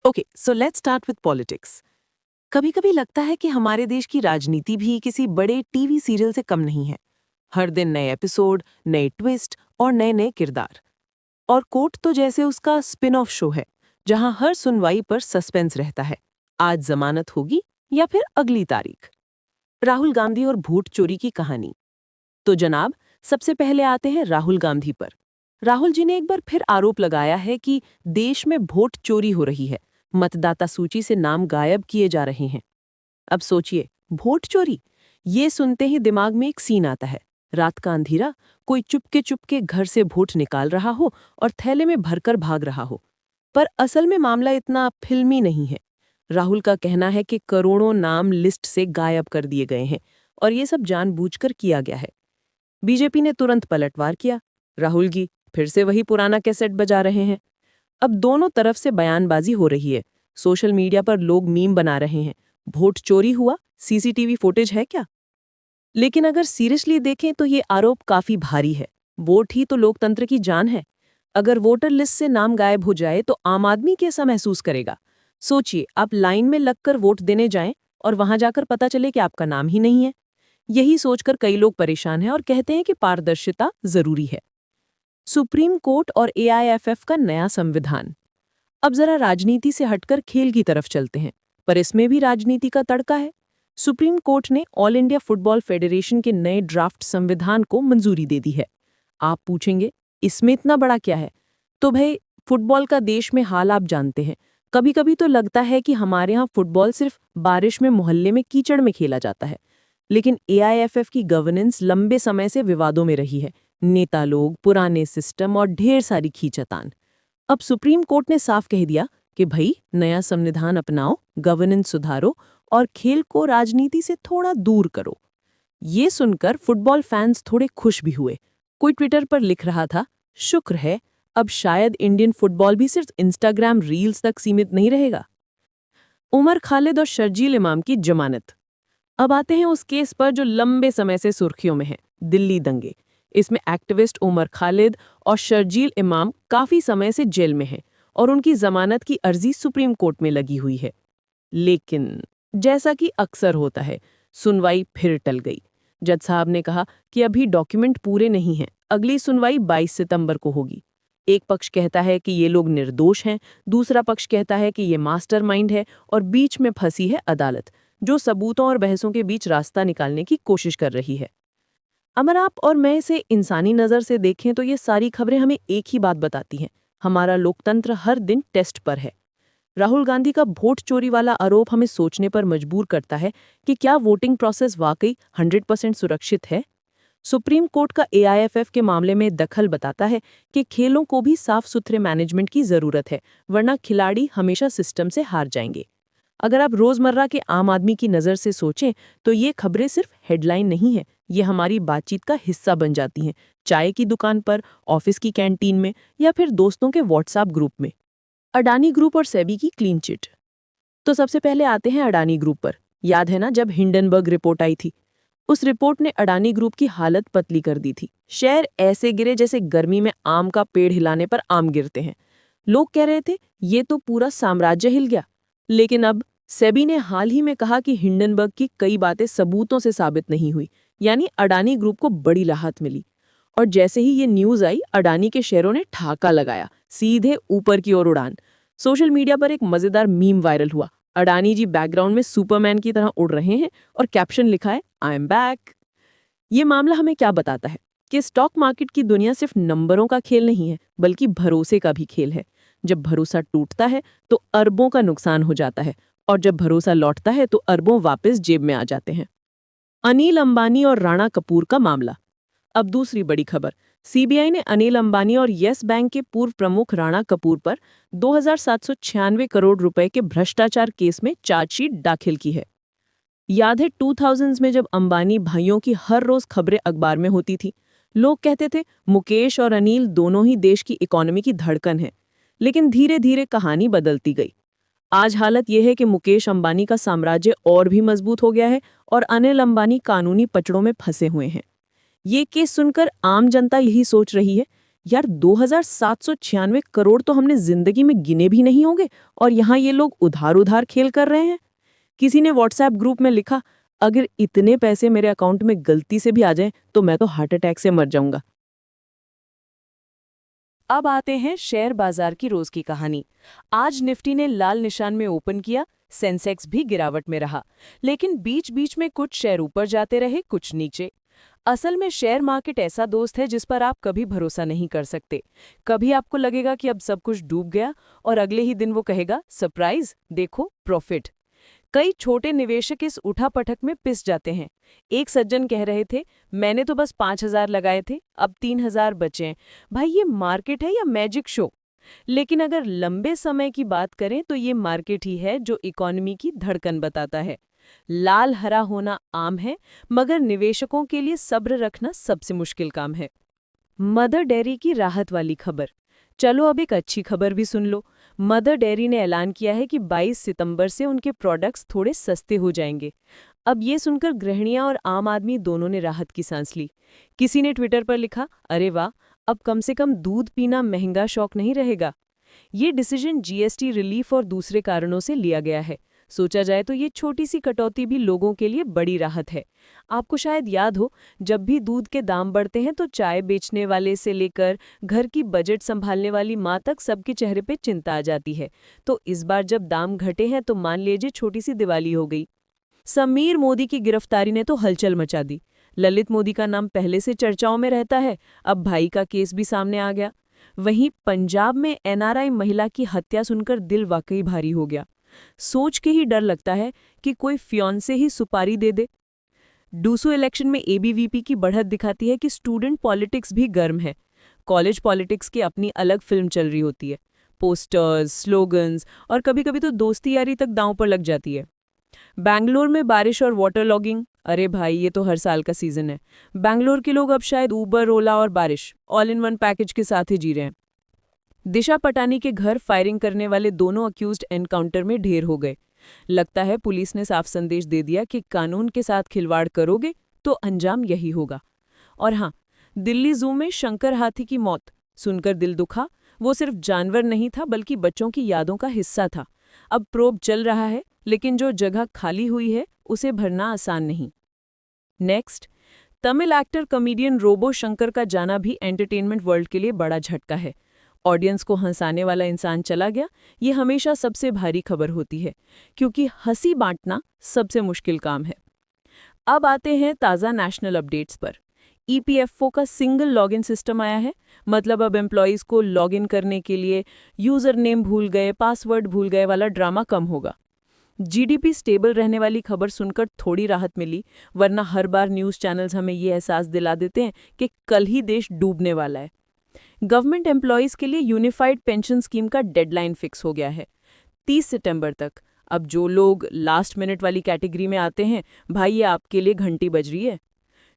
Okay, so let's start with politics. कभी कभी लगता है कि हमारे देश की राजनीति भी किसी बड़े टीवी सीरियल से कम नहीं है। हर दिन नए एपिसोड, नए ट्विस्ट और नए नए किरदार। और कोर्ट तो जैसे उसका स्पिन ऑफ शो है, जहां हर सुनवाई पर सस्पेंस रहता है। आज जमानत होगी या फिर अगली तारीख। राहुल गांधी और वोट चोरी की कहानी। तो जनाब, सबसे पहले आते हैं राहुल गांधी पर। राहुल जी ने एक बार फिर आरोप लगाया है कि देश में वोट चोरी हो रही है, मतदाता सूची से नाम गायब किए जा रहे हैं। अब सोचिए, वोट चोरी, ये सुनते ही दिमाग में एक सीन आता है। रात का अंधेरा, कोई चुपके चुपके घर से वोट निकाल रहा हो और थैले में भरकर भाग रहा हो। पर असल में मामला इतना फिल्मी नहीं है। राहुल का कहना है कि करोड़ों नाम लिस्ट से गायब कर दिए गए हैं और ये सब जानबूझकर किया गया है। बीजेपी ने तुरंत पलटवार किया। राहुल जी फिर से वही पुराना कैसेट बजा रहे हैं। अब दोनों तरफ से बयानबाजी हो रही है। सोशल मीडिया पर लोग मीम बना रहे हैं। वोट चोरी हुआ, सीसीटीवी फुटेज है क्या? लेकिन अगर सीरियसली देखें तो ये आरोप काफी भारी है। वोट ही तो लोकतंत्र की जान है। अगर वोटर लिस्ट से नाम गायब हो जाए तो आम आदमी कैसा महसूस करेगा? सोचिए, आप लाइन में लगकर वोट देने जाएं और वहां जाकर पता चले कि आपका नाम ही नहीं है। यही सोचकर कई लोग परेशान हैं और कहते हैं कि पारदर्शिता जरूरी है। सुप्रीम कोर्ट और एआईएफएफ का नया संविधान। अब जरा राजनीति से हटकर खेल की तरफ चलते हैं, पर इसमें भी राजनीति का तड़का है। सुप्रीम कोर्ट ने ऑल इंडिया फुटबॉल फेडरेशन के नए ड्राफ्ट संविधान को मंजूरी दे दी है। आप पूछेंगे, इसमें इतना बड़ा क्या है? तो भाई, फुटबॉल का देश में हाल आप जानते हैं। कभी कभी तो लगता है कि हमारे यहाँ फुटबॉल सिर्फ बारिश में मोहल्ले में कीचड़ में खेला जाता है। लेकिन एआईएफएफ की गवर्नेंस लंबे समय से विवादों में रही है। नेता लोग, पुराने सिस्टम और ढेर सारी खींचातान। अब सुप्रीम कोर्ट ने साफ कह दिया कि भाई, नया संविधान अपनाओ, गवर्नेंस सुधारो और खेल को राजनीति से थोड़ा दूर करो। ये सुनकर फुटबॉल फैंस थोड़े खुश भी हुए। कोई ट्विटर पर लिख रहा था, शुक्र है, अब शायद इंडियन फुटबॉल भी सिर्फ इंस्टाग्राम रील्स तक सीमित नहीं रहेगा। उमर खालिद और शर्जील इमाम की जमानत। अब आते हैं उस केस पर जो लंबे समय से सुर्खियों में है, दिल्ली दंगे। इसमें एक्टिविस्ट उमर खालिद और शर्जील इमाम काफी समय से जेल में हैं और उनकी जमानत की अर्जी सुप्रीम कोर्ट में लगी हुई है। लेकिन जैसा कि अक्सर होता है, सुनवाई फिर टल गई। जज साहब ने कहा कि अभी डॉक्यूमेंट पूरे नहीं हैं, अगली सुनवाई 22 सितंबर को होगी। एक पक्ष कहता है कि ये लोग निर्दोष हैं, दूसरा पक्ष कहता है कि ये मास्टरमाइंड है और बीच में फंसी है अदालत, जो सबूतों और बहसों के बीच रास्ता निकालने की कोशिश कर रही है। अगर आप और मैं इसे इंसानी नज़र से देखें तो ये सारी खबरें हमें एक ही बात बताती हैं, हमारा लोकतंत्र हर दिन टेस्ट पर है। राहुल गांधी का वोट चोरी वाला आरोप हमें सोचने पर मजबूर करता है कि क्या वोटिंग प्रोसेस वाकई 100% सुरक्षित है। सुप्रीम कोर्ट का एआईएफएफ के मामले में दखल बताता है कि खेलों को भी साफ सुथरे मैनेजमेंट की जरूरत है, वरना खिलाड़ी हमेशा सिस्टम से हार जाएंगे। अगर आप रोजमर्रा के आम आदमी की नज़र से सोचें तो ये खबरें सिर्फ हेडलाइन नहीं है, ये हमारी बातचीत का हिस्सा बन जाती हैं, चाय की दुकान पर, ऑफिस की कैंटीन में या फिर दोस्तों के व्हाट्सएप ग्रुप में। अडानी ग्रुप और सेबी की क्लीन चिट। तो सबसे पहले आते हैं अडानी ग्रुप पर। याद है ना, जब हिंडनबर्ग रिपोर्ट आई थी, उस रिपोर्ट ने अडानी ग्रुप की हालत पतली कर दी थी। शेयर ऐसे गिरे जैसे गर्मी में आम का पेड़ हिलाने पर आम गिरते हैं। लोग कह रहे थे ये तो पूरा साम्राज्य हिल गया। लेकिन अब सेबी ने हाल ही में कहा कि हिंडनबर्ग की कई बातें सबूतों से साबित नहीं हुई, यानी अडानी ग्रुप को बड़ी राहत मिली। और जैसे ही ये न्यूज़ आई, अडानी के शेयरों ने ठहाका लगाया, सीधे ऊपर की ओर उड़ान। सोशल मीडिया पर एक मजेदार मीम वायरल हुआ। अडानी जी बैकग्राउंड में सुपरमैन की तरह उड़ रहे हैं और कैप्शन लिखा है, आई एम बैक। ये मामला हमें क्या बताता है कि स्टॉक मार्केट की दुनिया सिर्फ नंबरों का खेल नहीं है, बल्कि भरोसे का भी खेल है। जब भरोसा टूटता है तो अरबों का नुकसान हो जाता है, और जब भरोसा लौटता है तो अरबों वापस जेब में आ जाते हैं। अनिल अंबानी और राणा कपूर का मामला। अब दूसरी बड़ी खबर, सीबीआई ने अनिल अंबानी और येस बैंक के पूर्व प्रमुख राणा कपूर पर 2,796 करोड़ रुपए के भ्रष्टाचार केस में चार्जशीट दाखिल की है। याद है 2000s में जब अंबानी भाइयों की हर रोज खबरें अखबार में होती थी, लोग कहते थे मुकेश और अनिल दोनों ही देश की इकोनॉमी की धड़कन है। लेकिन धीरे धीरे कहानी बदलती गई। आज हालत यह है कि मुकेश अंबानी का साम्राज्य और भी मजबूत हो गया है और अनिल अंबानी कानूनी पचड़ों में फंसे हुए हैं। ये केस सुनकर आम जनता यही सोच रही है, यार 2796 करोड़ तो हमने जिंदगी में गिने भी नहीं होंगे, और यहाँ ये लोग उधार उधार खेल कर रहे हैं। किसी ने व्हाट्सएप ग्रुप में लिखा, अगर इतने पैसे मेरे अकाउंट में गलती से भी आ जाएं तो मैं तो हार्ट अटैक से मर जाऊंगा। अब आते हैं शेयर बाजार की रोज की कहानी। आज निफ्टी ने लाल निशान में ओपन किया, सेंसेक्स भी गिरावट में रहा, लेकिन बीच बीच में कुछ शेयर ऊपर जाते रहे, कुछ नीचे। असल में शेयर मार्केट ऐसा दोस्त है जिस पर आप कभी भरोसा नहीं कर सकते। कभी आपको लगेगा कि अब सब कुछ डूब गया, और अगले ही दिन वो कहेगा, सरप्राइज, देखो प्रॉफिट। कई छोटे निवेशक इस उठापटक में पिस जाते हैं। एक सज्जन कह रहे थे, मैंने तो बस 5,000 लगाए थे, अब 3,000 बचे हैं। भाई, ये मार्केट है या मैजिक शो? लेकिन अगर लंबे समय की बात करें तो ये मार्केट ही है जो इकोनॉमी की धड़कन बताता है। लाल हरा होना आम है, मगर निवेशकों के लिए सब्र रखना सबसे मुश्किल काम है। मदर डेयरी की राहत वाली खबर। चलो अब एक अच्छी खबर भी सुन लो। मदर डेयरी ने ऐलान किया है कि 22 सितंबर से उनके प्रोडक्ट्स थोड़े सस्ते हो जाएंगे। अब ये सुनकर गृहिणियां और आम आदमी दोनों ने राहत की सांस ली। किसी ने ट्विटर पर लिखा, अरे वाह, अब कम से कम दूध पीना महंगा शौक नहीं रहेगा। ये डिसीजन जीएसटी रिलीफ और दूसरे कारणों से लिया गया है। सोचा जाए तो ये छोटी सी कटौती भी लोगों के लिए बड़ी राहत है। आपको शायद याद हो, जब भी दूध के दाम बढ़ते हैं तो चाय बेचने वाले से लेकर घर की बजट संभालने वाली माँ तक सबके चेहरे पे चिंता आ जाती है। तो इस बार जब दाम घटे हैं तो मान लीजिए छोटी सी दिवाली हो गई। समीर मोदी की गिरफ्तारी ने तो हलचल मचा दी। ललित मोदी का नाम पहले से चर्चाओं में रहता है, अब भाई का केस भी सामने आ गया। वहीं पंजाब में एनआरआई महिला की हत्या सुनकर दिल वाकई भारी हो गया। सोच के ही डर लगता है कि कोई फियांसे ही सुपारी दे दे। डूसू इलेक्शन में एबीवीपी की बढ़त दिखाती है कि स्टूडेंट पॉलिटिक्स भी गर्म है। कॉलेज पॉलिटिक्स की अपनी अलग फिल्म चल रही होती है। पोस्टर्स, स्लोगन्स और कभी-कभी तो दोस्ती यारी तक दांव पर लग जाती है। बैंगलोर में बारिश और वाटर लॉगिंग, अरे भाई ये तो हर साल का सीजन है। बैंगलोर के लोग अब शायद ऊबर, ओला और बारिश ऑल इन वन पैकेज के साथ ही जी रहे हैं। दिशा पटानी के घर फायरिंग करने वाले दोनों अक्यूज्ड एनकाउंटर में ढेर हो गए। लगता है पुलिस ने साफ संदेश दे दिया कि कानून के साथ खिलवाड़ करोगे तो अंजाम यही होगा। और हाँ, दिल्ली जू में शंकर हाथी की मौत सुनकर दिल दुखा। वो सिर्फ जानवर नहीं था बल्कि बच्चों की यादों का हिस्सा था। अब प्रोब चल रहा है, लेकिन जो जगह खाली हुई है उसे भरना आसान नहीं। Next, Tamil actor comedian Robo Shankar का जाना भी एंटरटेनमेंट वर्ल्ड के लिए बड़ा झटका है। ऑडियंस को हंसाने वाला इंसान चला गया, ये हमेशा सबसे भारी खबर होती है, क्योंकि हंसी बांटना सबसे मुश्किल काम है। अब आते हैं ताज़ा नेशनल अपडेट्स पर। ईपीएफओ का सिंगल लॉगिन सिस्टम आया है। मतलब अब एम्प्लॉयज़ को लॉगिन करने के लिए यूज़र नेम भूल गए, पासवर्ड भूल गए वाला ड्रामा कम होगा। जीडीपी स्टेबल रहने वाली खबर सुनकर थोड़ी राहत मिली, वरना हर बार न्यूज़ चैनल्स हमें ये एहसास दिला देते हैं कि कल ही देश डूबने वाला है। गवर्नमेंट एम्प्लॉयज़ के लिए यूनिफाइड पेंशन स्कीम का डेडलाइन फिक्स हो गया है, 30 सितंबर तक। अब जो लोग लास्ट मिनट वाली कैटेगरी में आते हैं, भाई ये आपके लिए घंटी बज रही है।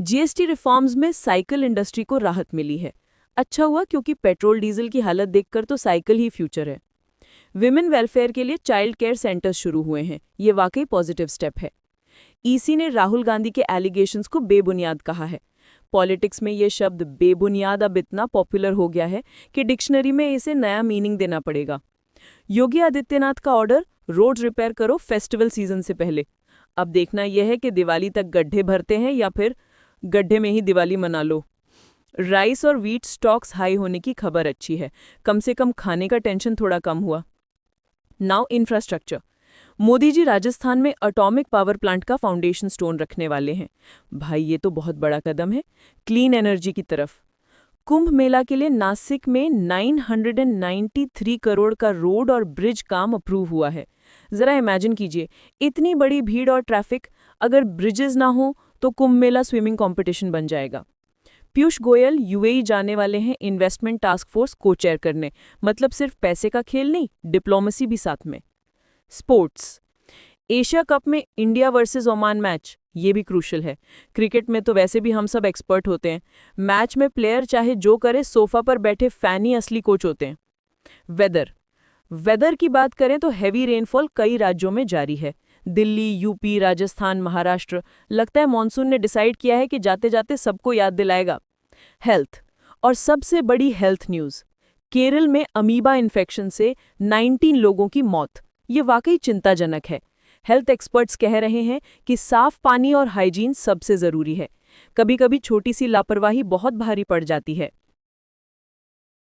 जीएसटी रिफॉर्म्स में साइकिल इंडस्ट्री को राहत मिली है। अच्छा हुआ, क्योंकि पेट्रोल डीजल की हालत देखकर तो साइकिल ही फ्यूचर है। विमेन वेलफेयर के लिए चाइल्ड केयर सेंटर्स शुरू हुए हैं, ये वाकई पॉजिटिव स्टेप है। ईसी ने राहुल गांधी के एलिगेशंस को बेबुनियाद कहा है। पॉलिटिक्स में ये शब्द बेबुनियाद अब इतना पॉपुलर हो गया है कि डिक्शनरी में इसे नया मीनिंग देना पड़ेगा। योगी आदित्यनाथ का ऑर्डर, रोड रिपेयर करो फेस्टिवल सीजन से पहले। अब देखना यह है कि दिवाली तक गड्ढे भरते हैं या फिर गड्ढे में ही दिवाली मना लो। राइस और व्हीट स्टॉक्स हाई होने की खबर अच्छी है, कम से कम खाने का टेंशन थोड़ा कम हुआ। Now infrastructure. मोदी जी राजस्थान में एटॉमिक पावर प्लांट का फाउंडेशन स्टोन रखने वाले हैं। भाई ये तो बहुत बड़ा कदम है क्लीन एनर्जी की तरफ। कुंभ मेला के लिए नासिक में 993 करोड़ का रोड और ब्रिज काम अप्रूव हुआ है। जरा इमेजिन कीजिए, इतनी बड़ी भीड़ और ट्रैफिक, अगर ब्रिजेस ना हो तो कुंभ मेला स्विमिंग कंपटीशन बन जाएगा। पीयूष गोयल यूएई जाने वाले हैं इन्वेस्टमेंट टास्क फोर्स को चेयर करने। मतलब सिर्फ पैसे का खेल नहीं, डिप्लोमेसी भी साथ में। स्पोर्ट्स। एशिया कप में इंडिया वर्सेस ओमान मैच, ये भी क्रूशल है। क्रिकेट में तो वैसे भी हम सब एक्सपर्ट होते हैं। मैच में प्लेयर चाहे जो करे, सोफा पर बैठे फैन ही असली कोच होते हैं। वेदर की बात करें तो हैवी रेनफॉल कई राज्यों में जारी है। दिल्ली, यूपी, राजस्थान, महाराष्ट्र। लगता है मॉनसून ने डिसाइड किया है कि जाते जाते सबको याद दिलाएगा। हेल्थ। और सबसे बड़ी हेल्थ न्यूज़, केरल में अमीबा इन्फेक्शन से 19 लोगों की मौत। ये वाकई चिंताजनक है। हेल्थ एक्सपर्ट्स कह रहे हैं कि साफ पानी और हाइजीन सबसे ज़रूरी है। कभी-कभी छोटी सी लापरवाही बहुत भारी पड़ जाती है।